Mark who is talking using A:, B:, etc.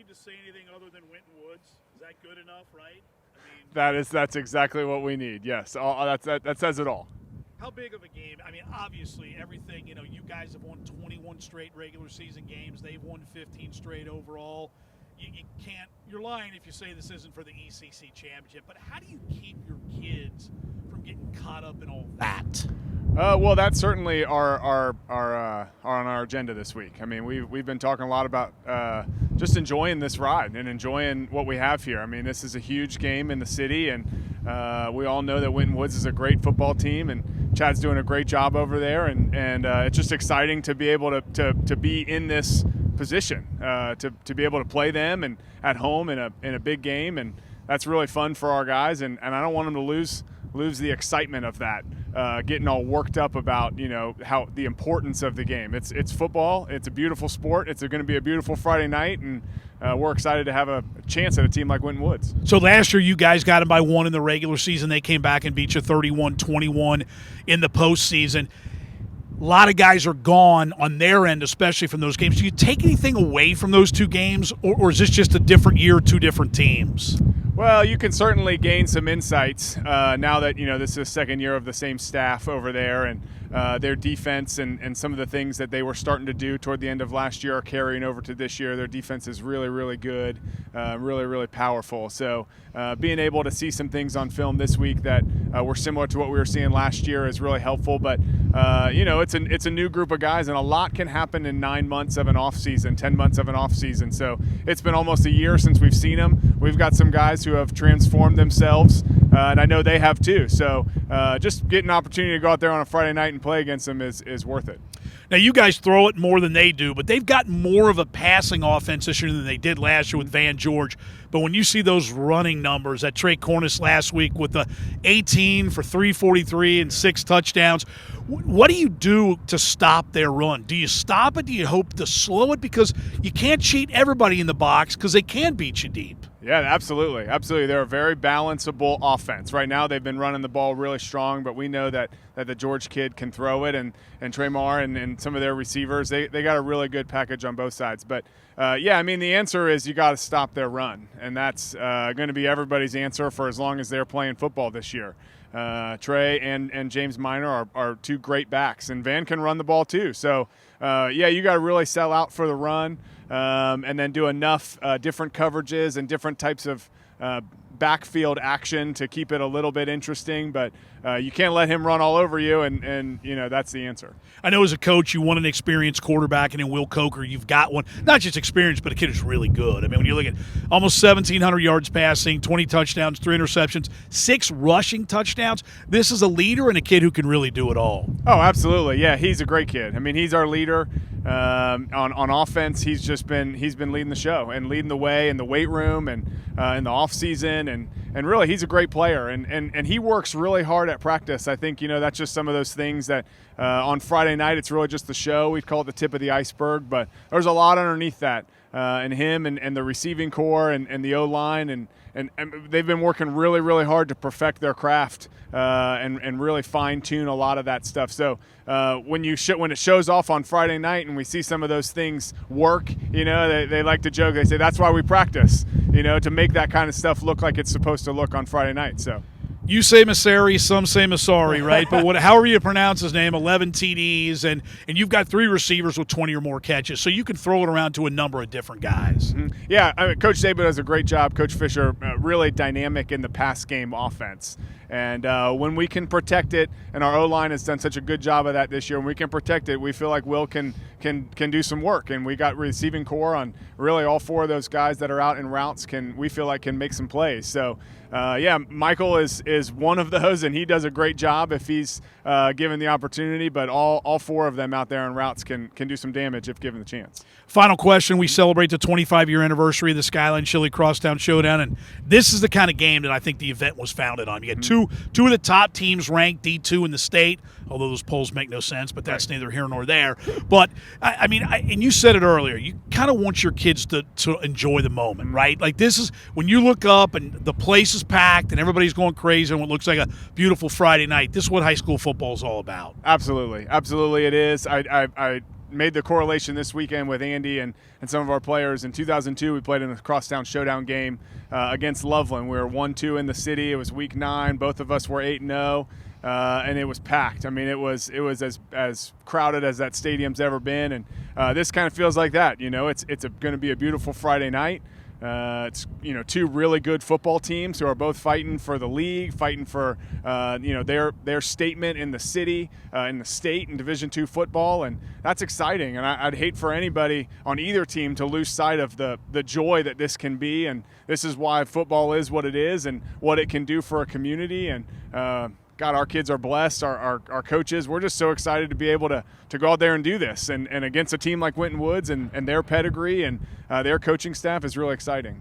A: to say anything other than Winton Woods? Is that good enough, right? I mean,
B: That's exactly what we need. Yes, that says it all.
A: how big of a game? I mean, obviously, everything, you guys have won 21 straight regular season games. They've won 15 straight overall. You can't – you're lying if you say this isn't for the ECC championship. But how do you keep your kids from getting caught up in all that?
B: Well, that's certainly are on our agenda this week. I mean, we've been talking a lot about just enjoying this ride and enjoying what we have here. I mean, this is a huge game in the city, and we all know that Winton Woods is a great football team, and Chad's doing a great job over there, and it's just exciting to be able to be in this position, to be able to play them and at home in a big game, and that's really fun for our guys, and I don't want them to lose the excitement of that, getting all worked up about how the importance of the game. It's football. It's a beautiful sport. It's going to be a beautiful Friday night, and we're excited to have a chance at a team like Winton Woods.
A: So last year you guys got them by 1 in the regular season. They came back and beat you 31-21 in the postseason. A lot of guys are gone on their end, especially from those games. Do you take anything away from those two games, or is this just a different year, two different teams?
B: Well, you can certainly gain some insights now that this is the second year of the same staff over there, and their defense and some of the things that they were starting to do toward the end of last year are carrying over to this year. Their defense is really, really good, really, really powerful. So being able to see some things on film this week that were similar to what we were seeing last year is really helpful. But it's a new group of guys, and a lot can happen in 9 months of an off season, 10 months of an off season. So it's been almost a year since we've seen them. We've got some guys who have transformed themselves, and I know they have too. So just getting an opportunity to go out there on a Friday night and play against them is worth it.
A: Now, you guys throw it more than they do, but they've got more of a passing offense this year than they did last year with Van George. But when you see those running numbers, that Trey Cornish last week with the 18 for 343 and 6 touchdowns, what do you do to stop their run? Do you stop it? Do you hope to slow it? Because you can't cheat everybody in the box because they can beat you deep.
B: Yeah, absolutely. Absolutely. They're a very balanceable offense. Right now they've been running the ball really strong, but we know that the George kid can throw it, and Tremar and some of their receivers, they got a really good package on both sides. But, the answer is you got to stop their run, and that's going to be everybody's answer for as long as they're playing football this year. Trey and James Meijer are two great backs, and Van can run the ball too. So, you got to really sell out for the run. And then do enough different coverages and different types of backfield action to keep it a little bit interesting. But you can't let him run all over you, and that's the answer.
A: I know as a coach you want an experienced quarterback, and in Will Coker you've got one. Not just experienced, but a kid who's really good. I mean, when you look at almost 1,700 yards passing, 20 touchdowns, 3 interceptions, 6 rushing touchdowns, this is a leader and a kid who can really do it all.
B: Oh, absolutely. Yeah, he's a great kid. I mean, he's our leader. On offense, he's been leading the show and leading the way in the weight room and in the off season, and really he's a great player, and he works really hard at practice. I think that's just some of those things that on Friday night it's really just the show. We'd call it the tip of the iceberg, but there's a lot underneath that, and him and the receiving core and the O-line and they've been working really, really hard to perfect their craft and really fine-tune a lot of that stuff. So when it shows off on Friday night and we see some of those things work, they like to joke. They say that's why we practice, to make that kind of stuff look like it's supposed to look on Friday night. So.
A: You say Masari, some say Masari, right? But however you pronounce his name, 11 TDs, and you've got 3 receivers with 20 or more catches, so you can throw it around to a number of different guys.
B: Mm-hmm. Yeah, Coach Saban does a great job. Coach Fisher, really dynamic in the pass game offense. And when we can protect it, and our O-line has done such a good job of that this year, when we can protect it, we feel like Will can do some work. And we got receiving core on really all 4 of those guys that are out in routes we feel like can make some plays. So, Michael is one of those, and he does a great job if he's given the opportunity. But all 4 of them out there in routes can do some damage if given the chance.
A: Final question. We celebrate the 25-year anniversary of the Skyline Chili Crosstown Showdown, and this is the kind of game that I think the event was founded on. You had two of the top teams ranked D2 in the state, although those polls make no sense, but that's neither here nor there. But, and you said it earlier, you kind of want your kids to enjoy the moment, right? Like this is when you look up and the place is packed and everybody's going crazy on what looks like a beautiful Friday night. This is what high school football is all about.
B: Absolutely. Absolutely it is. made the correlation this weekend with Andy and some of our players. In 2002, we played in the Crosstown Showdown game against Loveland. We were 1-2 in the city. It was week 9. Both of us were 8-0. And it was packed. I mean, it was as crowded as that stadium's ever been, and this kind of feels like that. You know, it's going to be a beautiful Friday night. It's two really good football teams who are both fighting for the league, fighting for their statement in the city, in the state, in Division II football, and that's exciting. And I'd hate for anybody on either team to lose sight of the joy that this can be, and this is why football is what it is and what it can do for a community. And God, our kids are blessed. Our coaches, we're just so excited to be able to go out there and do this. And against a team like Winton Woods and their pedigree and their coaching staff is really exciting.